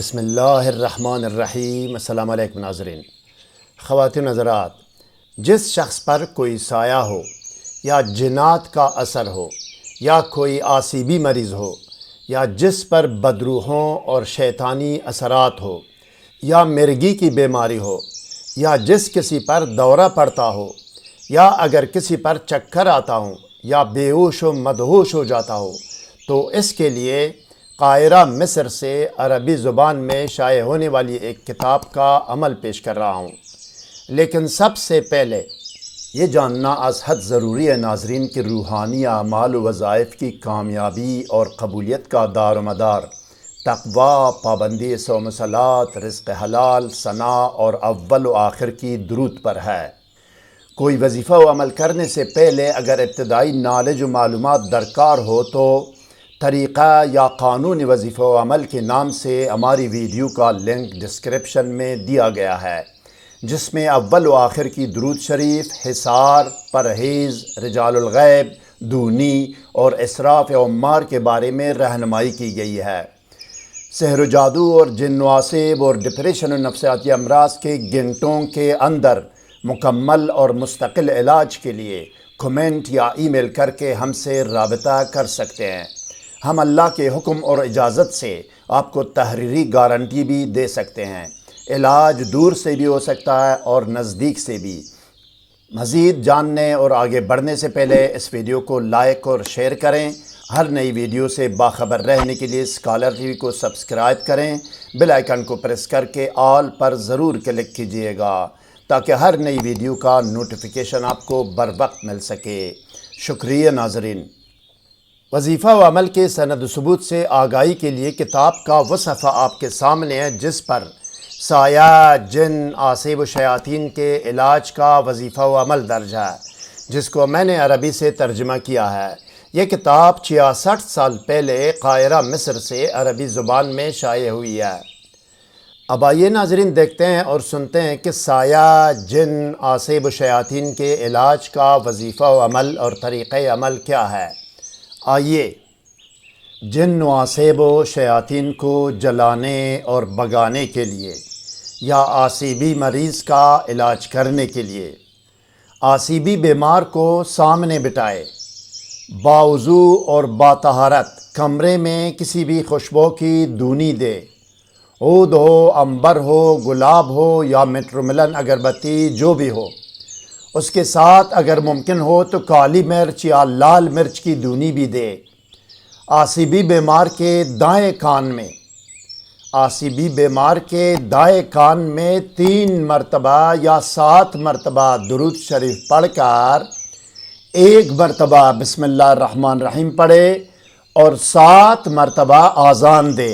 بسم اللہ الرحمن الرحیم۔ السلام علیکم ناظرین۔ خواتین حضرات، جس شخص پر کوئی سایہ ہو یا جنات کا اثر ہو یا کوئی عصبی مرض ہو یا جس پر بدروحوں اور شیطانی اثرات ہو یا مرگی کی بیماری ہو یا جس کسی پر دورہ پڑتا ہو یا اگر کسی پر چکر آتا ہوں یا بے ہوش و مدہوش ہو جاتا ہو تو اس کے لیے قاہرہ مصر سے عربی زبان میں شائع ہونے والی ایک کتاب کا عمل پیش کر رہا ہوں۔ لیکن سب سے پہلے یہ جاننا از حد ضروری ہے ناظرین کہ روحانی اعمال و وظائف کی کامیابی اور قبولیت کا دار و مدار تقوی، پابندی صوم و صلات، رزق حلال، ثناء اور اول و آخر کی درود پر ہے۔ کوئی وظیفہ و عمل کرنے سے پہلے اگر ابتدائی نالج و معلومات درکار ہو تو طریقہ یا قانون وظیفہ و عمل کے نام سے ہماری ویڈیو کا لنک ڈسکرپشن میں دیا گیا ہے، جس میں اول و آخر کی درود شریف، حصار، پرہیز، رجال الغیب، دونی اور اسراف عمار کے بارے میں رہنمائی کی گئی ہے۔ سحر و جادو اور جن و عصب اور ڈپریشن و نفسیاتی امراض کے گھنٹوں کے اندر مکمل اور مستقل علاج کے لیے کمنٹ یا ای میل کر کے ہم سے رابطہ کر سکتے ہیں۔ ہم اللہ کے حکم اور اجازت سے آپ کو تحریری گارنٹی بھی دے سکتے ہیں۔ علاج دور سے بھی ہو سکتا ہے اور نزدیک سے بھی۔ مزید جاننے اور آگے بڑھنے سے پہلے اس ویڈیو کو لائک اور شیئر کریں۔ ہر نئی ویڈیو سے باخبر رہنے کے لیے اسکالر ٹی وی کو سبسکرائب کریں۔ بیل آئیکن کو پریس کر کے آل پر ضرور کلک کیجئے گا تاکہ ہر نئی ویڈیو کا نوٹیفیکیشن آپ کو بر وقت مل سکے۔ شکریہ ناظرین۔ وظیفہ و عمل کے سند و ثبوت سے آگاہی کے لیے کتاب کا وہ صفحہ آپ کے سامنے ہے جس پر سایہ، جن، عصب و شیاطین کے علاج کا وظیفہ و عمل درج ہے، جس کو میں نے عربی سے ترجمہ کیا ہے۔ یہ کتاب 66 سال پہلے قاہرہ مصر سے عربی زبان میں شائع ہوئی ہے۔ اب آئیے ناظرین دیکھتے ہیں اور سنتے ہیں کہ سایہ، جن، عصب و شیاطین کے علاج کا وظیفہ و عمل اور طریقہ عمل کیا ہے۔ آئیے جن و عصب و شیاطین کو جلانے اور بھگانے کے لیے یا عصبی مریض کا علاج کرنے کے لیے عصبی بیمار کو سامنے بٹھائے، باوضو اور باطہارت کمرے میں کسی بھی خوشبو کی دونی دے، عود ہو، عنبر ہو، گلاب ہو یا میٹروملن اگربتی جو بھی ہو، اس کے ساتھ اگر ممکن ہو تو کالی مرچ یا لال مرچ کی دونی بھی دے۔ عصبی بیمار کے دائیں کان میں 3 مرتبہ یا 7 مرتبہ درود شریف پڑھ کر 1 مرتبہ بسم اللہ الرحمن الرحیم پڑھے اور 7 مرتبہ آذان دے۔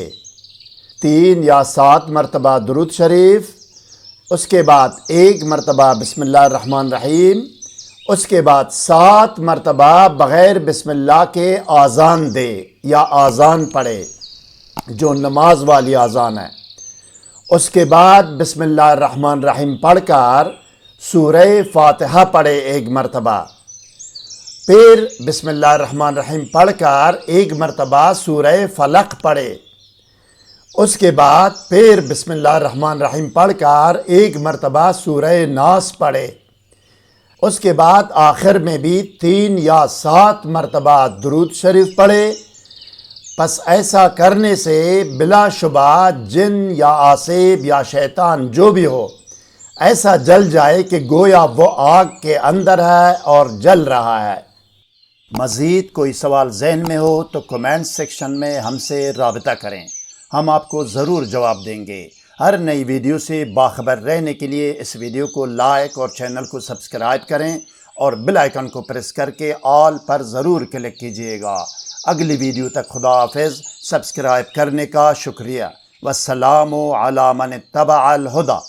3 یا 7 مرتبہ درود شریف، اس کے بعد 1 مرتبہ بسم اللہ الرحمن الرحیم، اس کے بعد 7 مرتبہ بغیر بسم اللہ کے آذان دے یا آذان پڑھے جو نماز والی آذان ہے۔ اس کے بعد بسم اللہ الرحمن الرحیم پڑھ کر سورہ فاتحہ پڑھے 1 مرتبہ، پھر بسم اللہ الرحمن الرحیم پڑھ کر 1 مرتبہ سورہ فلق پڑھے، اس کے بعد پھر بسم اللہ الرحمن الرحیم پڑھ کر 1 مرتبہ سورہ ناس پڑھے، اس کے بعد آخر میں بھی 3 یا 7 مرتبہ درود شریف پڑھے۔ پس ایسا کرنے سے بلا شبہ جن یا عصب یا شیطان جو بھی ہو ایسا جل جائے کہ گویا وہ آگ کے اندر ہے اور جل رہا ہے۔ مزید کوئی سوال ذہن میں ہو تو کمنٹ سیکشن میں ہم سے رابطہ کریں، ہم آپ کو ضرور جواب دیں گے۔ ہر نئی ویڈیو سے باخبر رہنے کے لیے اس ویڈیو کو لائک اور چینل کو سبسکرائب کریں اور بیل آئیکن کو پریس کر کے آل پر ضرور کلک کیجئے گا۔ اگلی ویڈیو تک خدا حافظ۔ سبسکرائب کرنے کا شکریہ۔ والسلام علی من اتبع الہدی۔